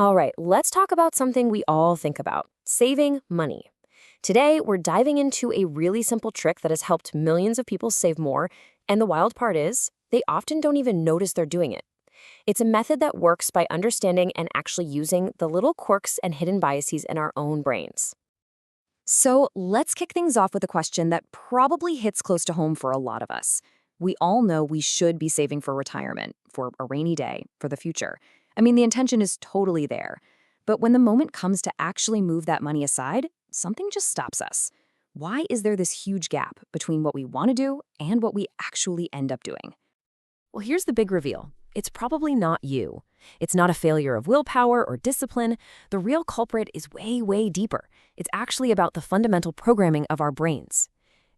All right, let's talk about something we all think about: saving money. Today, we're diving into a really simple trick that has helped millions of people save more, and the wild part is, they often don't even notice they're doing it. It's a method that works by understanding and actually using the little quirks and hidden biases in our own brains. So let's kick things off with a question that probably hits close to home for a lot of us. We all know we should be saving for retirement, for a rainy day, for the future. I mean, the intention is totally there. But when the moment comes to actually move that money aside, something just stops us. Why is there this huge gap between what we want to do and what we actually end up doing? Well, here's the big reveal. It's probably not you. It's not a failure of willpower or discipline. The real culprit is way, way deeper. It's actually about the fundamental programming of our brains.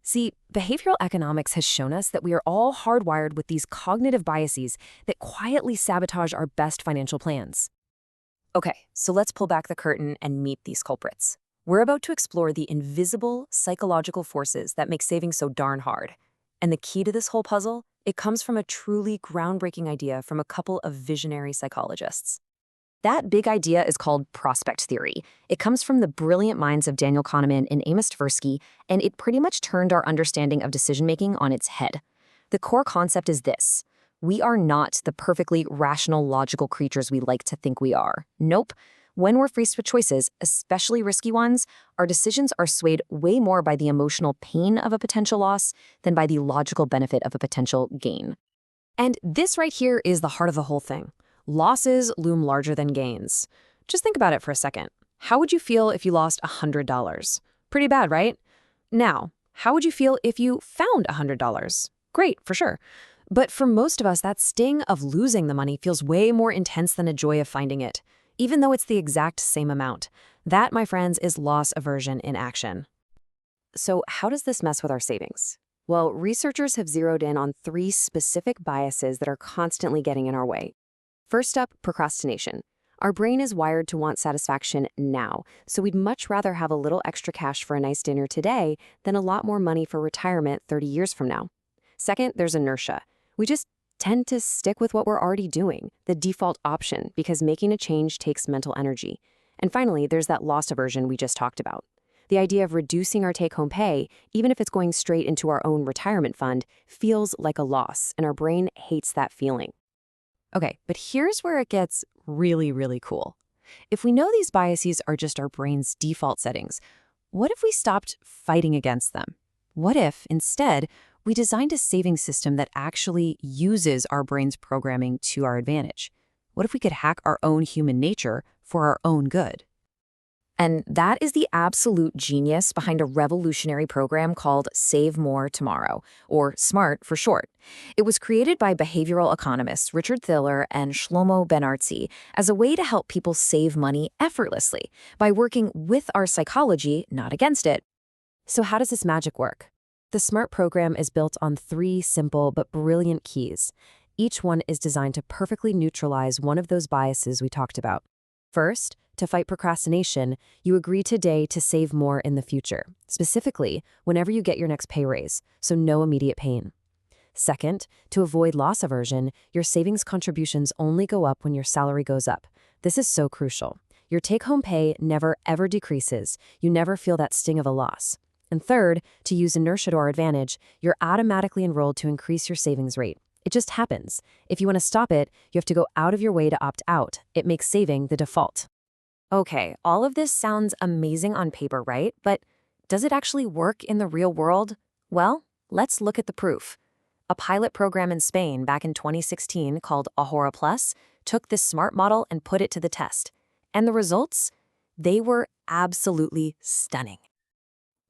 See, behavioral economics has shown us that we are all hardwired with these cognitive biases that quietly sabotage our best financial plans. Okay, so let's pull back the curtain and meet these culprits. We're about to explore the invisible psychological forces that make saving so darn hard. And the key to this whole puzzle? It comes from a truly groundbreaking idea from a couple of visionary psychologists. That big idea is called prospect theory. It comes from the brilliant minds of Daniel Kahneman and Amos Tversky, and it pretty much turned our understanding of decision-making on its head. The core concept is this: we are not the perfectly rational, logical creatures we like to think we are. Nope. When we're faced with choices, especially risky ones, our decisions are swayed way more by the emotional pain of a potential loss than by the logical benefit of a potential gain. And this right here is the heart of the whole thing. Losses loom larger than gains. Just think about it for a second. How would you feel if you lost $100? Pretty bad, right? Now, how would you feel if you found $100? Great, for sure. But for most of us, that sting of losing the money feels way more intense than the joy of finding it, even though it's the exact same amount. That, my friends, is loss aversion in action. So how does this mess with our savings? Well, researchers have zeroed in on 3 specific biases that are constantly getting in our way. First up, procrastination. Our brain is wired to want satisfaction now, so we'd much rather have a little extra cash for a nice dinner today than a lot more money for retirement 30 years from now. Second, there's inertia. We just tend to stick with what we're already doing, the default option, because making a change takes mental energy. And finally, there's that loss aversion we just talked about. The idea of reducing our take-home pay, even if it's going straight into our own retirement fund, feels like a loss, and our brain hates that feeling. Okay, but here's where it gets really, really cool. If we know these biases are just our brain's default settings, what if we stopped fighting against them? What if, instead, we designed a saving system that actually uses our brain's programming to our advantage? What if we could hack our own human nature for our own good? And that is the absolute genius behind a revolutionary program called Save More Tomorrow, or SMART for short. It was created by behavioral economists Richard Thaler and Shlomo Ben-Artzi as a way to help people save money effortlessly by working with our psychology, not against it. So how does this magic work? The SMART program is built on 3 simple but brilliant keys. Each one is designed to perfectly neutralize one of those biases we talked about. First, to fight procrastination, you agree today to save more in the future, specifically whenever you get your next pay raise, so no immediate pain. Second, to avoid loss aversion, your savings contributions only go up when your salary goes up. This is so crucial. Your take-home pay never ever decreases. You never feel that sting of a loss. And third, to use inertia to our advantage, you're automatically enrolled to increase your savings rate. It just happens. If you want to stop it, you have to go out of your way to opt out. It makes saving the default. Okay, all of this sounds amazing on paper, right? But does it actually work in the real world? Well, let's look at the proof. A pilot program in Spain back in 2016 called Ahorra Plus took this SMART model and put it to the test. And the results? They were absolutely stunning.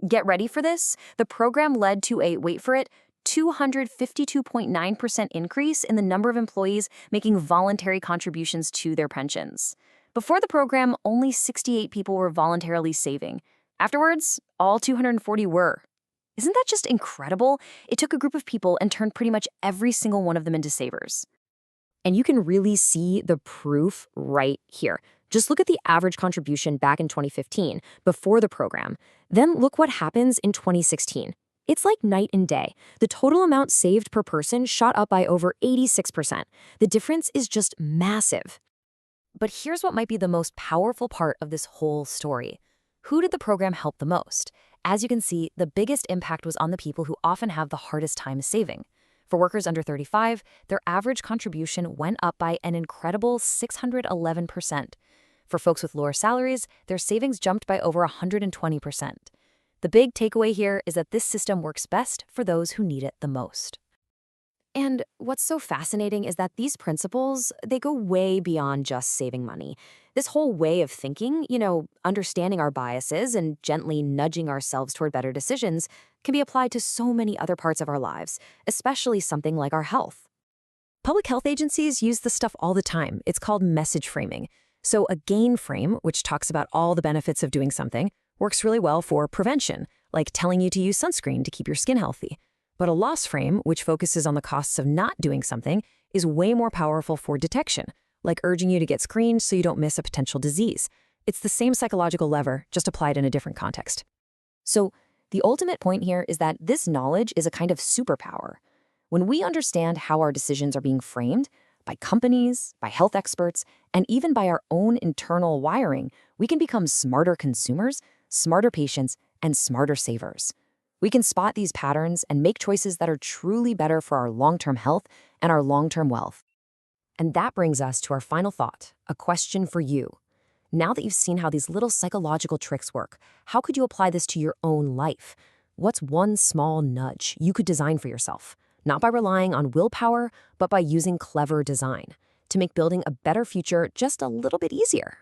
Get ready for this. The program led to a, wait for it, 252.9% increase in the number of employees making voluntary contributions to their pensions. Before the program, only 68 people were voluntarily saving. Afterwards, all 240 were. Isn't that just incredible? It took a group of people and turned pretty much every single one of them into savers. And you can really see the proof right here. Just look at the average contribution back in 2015, before the program. Then look what happens in 2016. It's like night and day. The total amount saved per person shot up by over 86%. The difference is just massive. But here's what might be the most powerful part of this whole story. Who did the program help the most? As you can see, the biggest impact was on the people who often have the hardest time saving. For workers under 35, their average contribution went up by an incredible 611%. For folks with lower salaries, their savings jumped by over 120%. The big takeaway here is that this system works best for those who need it the most. And what's so fascinating is that these principles, they go way beyond just saving money. This whole way of thinking, understanding our biases and gently nudging ourselves toward better decisions, can be applied to so many other parts of our lives, especially something like our health. Public health agencies use this stuff all the time. It's called message framing. So a gain frame, which talks about all the benefits of doing something, works really well for prevention, like telling you to use sunscreen to keep your skin healthy. But a loss frame, which focuses on the costs of not doing something, is way more powerful for detection, like urging you to get screened so you don't miss a potential disease. It's the same psychological lever, just applied in a different context. So the ultimate point here is that this knowledge is a kind of superpower. When we understand how our decisions are being framed, by companies, by health experts, and even by our own internal wiring, we can become smarter consumers, smarter patients, and smarter savers. We can spot these patterns and make choices that are truly better for our long-term health and our long-term wealth. And that brings us to our final thought, a question for you. Now that you've seen how these little psychological tricks work, how could you apply this to your own life? What's one small nudge you could design for yourself? Not by relying on willpower, but by using clever design to make building a better future just a little bit easier.